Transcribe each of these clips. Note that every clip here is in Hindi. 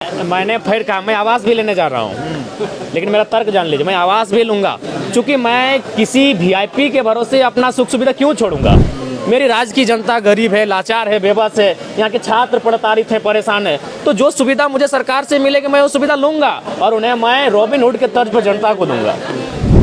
मैंने फिर कहा मैं आवास भी लेने जा रहा हूँ, लेकिन मेरा तर्क जान लीजिए, मैं आवास भी लूँगा क्योंकि मैं किसी वीआईपी के भरोसे अपना सुख सुविधा क्यों छोड़ूंगा। मेरी राज्य की जनता गरीब है, लाचार है, बेबस है, यहाँ के छात्र प्रताड़ित हैं, परेशान है। तो जो सुविधा मुझे सरकार से मिलेगी मैं वो सुविधा लूँगा और उन्हें मैं रॉबिन हुड के तर्ज पर जनता को दूंगा।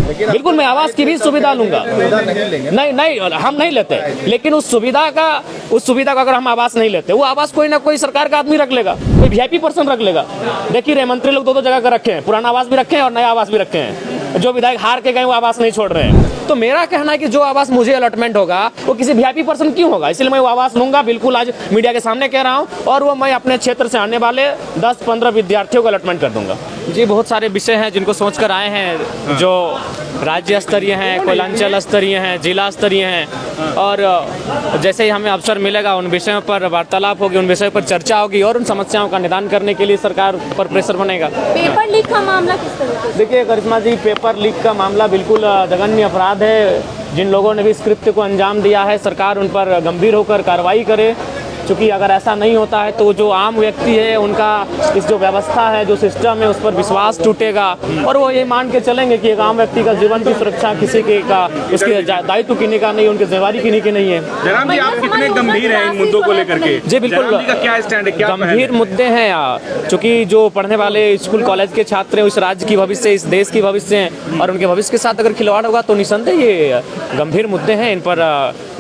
बिल्कुल मैं आवास की भी सुविधा लूंगा। नहीं हम नहीं लेते, लेकिन उस सुविधा का अगर हम आवास नहीं लेते, वो आवास कोई ना कोई सरकार का आदमी रख लेगा, कोई वीआईपी पर्सन रख लेगा। देखिए रहे मंत्री लोग दो जगह का रखे हैं, पुराना आवास भी रखे हैं और नया आवास भी रखे हैं। जो विधायक हार के गए वो आवास नहीं छोड़ रहे हैं। तो मेरा कहना है कि जो आवास मुझे अलॉटमेंट होगा वो किसी वीआईपी पर्सन क्यों होगा, इसलिए मैं वो आवास लूंगा। बिल्कुल आज मीडिया के सामने कह रहा हूँ, और वो मैं अपने क्षेत्र से आने वाले 10-15 विद्यार्थियों को अलॉटमेंट कर दूंगा। जी बहुत सारे विषय हैं जिनको सोच कर आए हैं, जो राज्य स्तरीय हैं, कोई अंचल स्तरीय हैं, जिला स्तरीय हैं, और जैसे ही हमें अवसर मिलेगा उन विषयों पर वार्तालाप होगी, उन विषयों पर चर्चा होगी और उन समस्याओं का निदान करने के लिए सरकार पर प्रेशर बनेगा। पेपर लीक का मामला किस तरह से? देखिए करिश्मा जी, पेपर लीक का मामला बिल्कुल जघन्य अपराध है। जिन लोगों ने भी इस कृत्य को अंजाम दिया है, सरकार उन पर गंभीर होकर कार्रवाई करे, क्योंकि अगर ऐसा नहीं होता है तो जो आम व्यक्ति है उनका इस जो व्यवस्था है, जो सिस्टम है, उस पर विश्वास टूटेगा और वो ये मान के चलेंगे कि एक आम व्यक्ति का जीवन की सुरक्षा किसी के का उसके दायित्व किन्हीं का नहीं, उनकी जिम्मेदारी किन्हीं की नहीं है। जयराम जी, आप कितने गंभीर हैं इन मुद्दों को लेकर के? जी बिल्कुल, का क्या स्टैंड है, क्या गंभीर मुद्दे हैं, चूँकि जो पढ़ने वाले स्कूल कॉलेज के छात्र हैं, इस राज्य की भविष्य, इस देश की भविष्य हैं, और उनके भविष्य के साथ अगर खिलवाड़ होगा तो निसंदेह ये गंभीर मुद्दे हैं। इन पर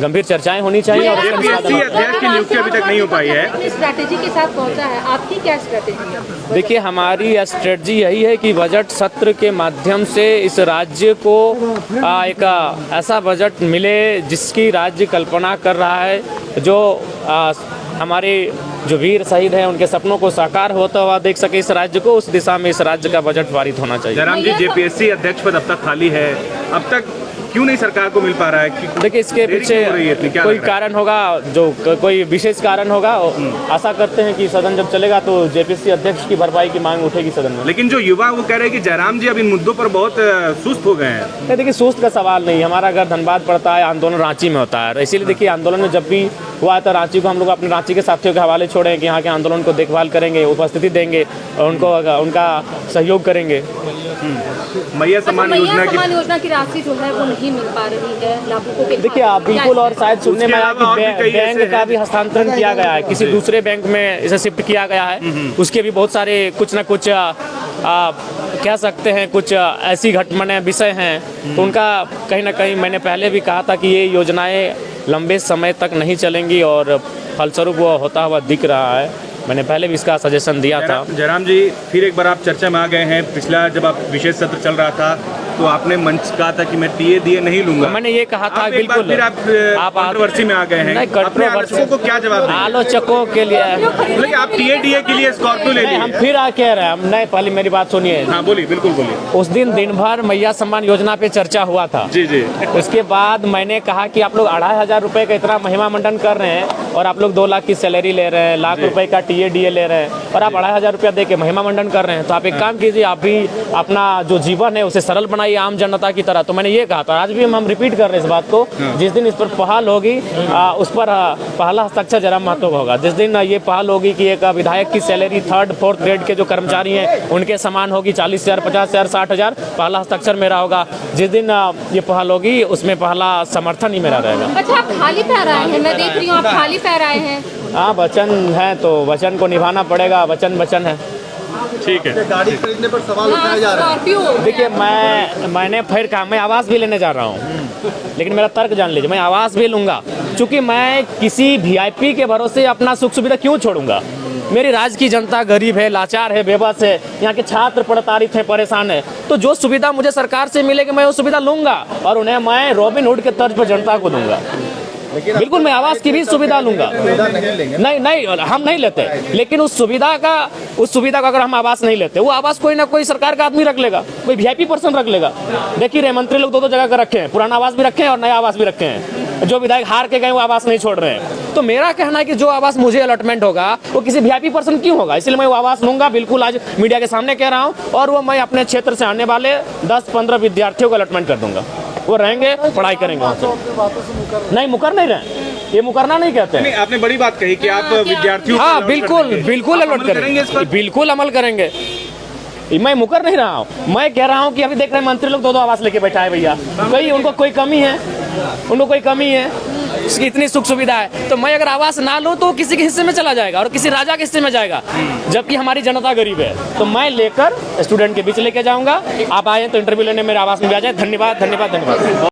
गंभीर चर्चाएं होनी चाहिए। और अध्यक्ष की नियुक्ति अभी तक नहीं हो पाई है। स्ट्रैटेजी के साथ पहुंचा है, आपकी क्या स्ट्रैटेजी है? देखिए हमारी स्ट्रेटजी यही है कि बजट सत्र के माध्यम से इस राज्य को एक ऐसा बजट मिले जिसकी राज्य कल्पना कर रहा है, जो हमारे जो वीर शहीद हैं उनके सपनों को साकार होता हुआ देख सके इस राज्य को। उस दिशा में इस राज्य का बजट पारित होना चाहिए। जयराम जी, जेपीएससी अध्यक्ष पद अब तक खाली है, अब तक क्यों नहीं सरकार को मिल पा रहा है? देखिए इसके पीछे कोई कारण होगा, जो कोई विशेष कारण होगा। आशा करते हैं कि सदन जब चलेगा तो जेपीएससी अध्यक्ष की भरपाई की मांग उठेगी सदन में। लेकिन जो युवा वो कह रहे हैं कि जयराम जी अब इन मुद्दों पर बहुत सुस्त हो गए हैं। देखिए सुस्त का सवाल नहीं, हमारा अगर धनबाद पड़ता है, आंदोलन रांची में होता है, इसीलिए देखिए आंदोलन में जब भी हुआ था रांची को हम लोग अपने रांची के साथियों के हवाले छोड़े कि यहाँ के आंदोलन को देखभाल करेंगे, उपस्थिति देंगे और उनका सहयोग करेंगे। मैया सम्मान योजना की राशि जो है वो नहीं मिल पा रही है लाभुकों के। देखिए आप बिल्कुल, और शायद सुनने में आया कि बैंक का भी हस्तांतरण किया गया है, किसी दूसरे बैंक में इसे शिफ्ट किया गया है। उसके भी बहुत सारे कुछ ना कुछ कह सकते हैं कुछ ऐसी घटनाएं विषय हैं, तो उनका कहीं ना कहीं मैंने पहले भी कहा था कि ये योजनाएं लंबे समय तक नहीं चलेंगी और फलस्वरूप वो होता हुआ दिख रहा है। मैंने पहले भी इसका सजेशन दिया था। जयराम जी, फिर एक बार आप चर्चा में आ गए हैं। पिछला जब आप विशेष सत्र चल रहा था तो आपने मंच कहा था कि मैं टीए दिए नहीं लूंगा। मैंने ये कहा था बिल्कुल। फिर आप कंट्रोवर्सी में आ गए हैं। अपने आलोचकों को क्या जवाब देंगे? आलोचकों के लिए आप टीए के लिए स्कॉर्पियो ले लिए। हम फिर आ कह रहे हैं, हम नहीं, पहले मेरी बात सुनिए। हाँ बोलिए, बिल्कुल बोलिए। उस दिन भर मैया सम्मान योजना पे चर्चा हुआ था। जी जी। उसके बाद मैंने कहा कि आप लोग 2500 रुपए का इतना महिमा मंडन कर रहे हैं और आप लोग 2 लाख की सैलरी ले रहे हैं, लाख रुपए का टीए ले रहे हैं और आप 2500 रुपया दे के महिमा मंडन कर रहे हैं, तो आप एक काम कीजिए, आप भी अपना जो जीवन है उसे सरल बनाइए आम जनता की तरह। तो मैंने ये कहा था, आज भी हम रिपीट कर रहे हैं इस बात को। जिस दिन इस पर पहल होगी उस पर पहला हस्ताक्षर जयराम महतो का होगा। जिस दिन ये पहल होगी कि एक विधायक की सैलरी 3rd 4th ग्रेड के जो कर्मचारी हैं उनके समान होगी, 40,000, 50,000, 60,000, पहला हस्ताक्षर मेरा होगा। जिस दिन ये पहल होगी उसमें पहला समर्थन ही मेरा रहेगा। अच्छा, आप खाली पैर आए हैं, मैं देख रही हूँ आप खाली पैर आए हैं। हाँ, वचन है तो वचन को निभाना पड़ेगा, वचन है। ठीक है। गाड़ी खरीदने पर सवाल उठाया जा रहा है। देखिए मैंने फिर कहा मैं आवास भी लेने जा रहा हूँ, लेकिन मेरा तर्क जान लीजिए, मैं आवास भी लूँगा क्योंकि मैं किसी वीआईपी के भरोसे अपना सुख सुविधा क्यों छोड़ूंगा। मेरी राज्य की जनता गरीब है, लाचार है, बेबस है, यहाँ के छात्र प्रताड़ित हैं, परेशान है। तो जो सुविधा मुझे सरकार से मिलेगी मैं वो सुविधा लूँगा और उन्हें मैं रॉबिन हुड के तर्ज पर जनता को दूंगा। बिल्कुल मैं आवास की भी सुविधा लूंगा। नहीं हम नहीं लेते, लेकिन उस सुविधा का अगर हम आवास नहीं लेते, वो आवास कोई ना कोई सरकार का आदमी रख लेगा, कोई वीआईपी पर्सन रख लेगा। देखिए रहे मंत्री लोग दो जगह का रखे हैं, पुराना आवास भी रखे हैं और नया आवास भी रखे हैं। जो विधायक हार के गए वो आवास नहीं छोड़ रहे हैं। तो मेरा कहना है कि जो आवास मुझे अलॉटमेंट होगा वो किसी वीआईपी पर्सन क्यों होगा, इसलिए मैं वो आवास लूंगा। बिल्कुल आज मीडिया के सामने कह रहा हूँ, और वो मैं अपने क्षेत्र से आने वाले 10-15 विद्यार्थियों को अलॉटमेंट कर दूंगा। वो रहेंगे, पढ़ाई करेंगे। नहीं, मुकर नहीं रहे। ये मुकरना नहीं कहते नहीं, हैं। आपने बड़ी बात कही कि आप विद्यार्थियों को हाँ allot बिल्कुल करने के। बिल्कुल आप अलॉट अमल करेंगे इस पर? बिल्कुल अमल करेंगे। मैं मुकर नहीं रहा हूँ, मैं कह रहा हूँ कि अभी देख रहे हैं मंत्री लोग 2-2 आवास लेके बैठा है भैया, कहीं उनको कोई कमी है, उनको कोई कमी है, उसकी इतनी सुख सुविधा है, तो मैं अगर आवास ना लूँ तो किसी के हिस्से में चला जाएगा और किसी राजा के हिस्से में जाएगा, जबकि हमारी जनता गरीब है। तो मैं लेकर स्टूडेंट के बीच लेके जाऊंगा। आप आए तो इंटरव्यू लेने मेरे आवास में भी आ जाए। धन्यवाद धन्यवाद धन्यवाद।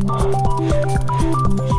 Thank you.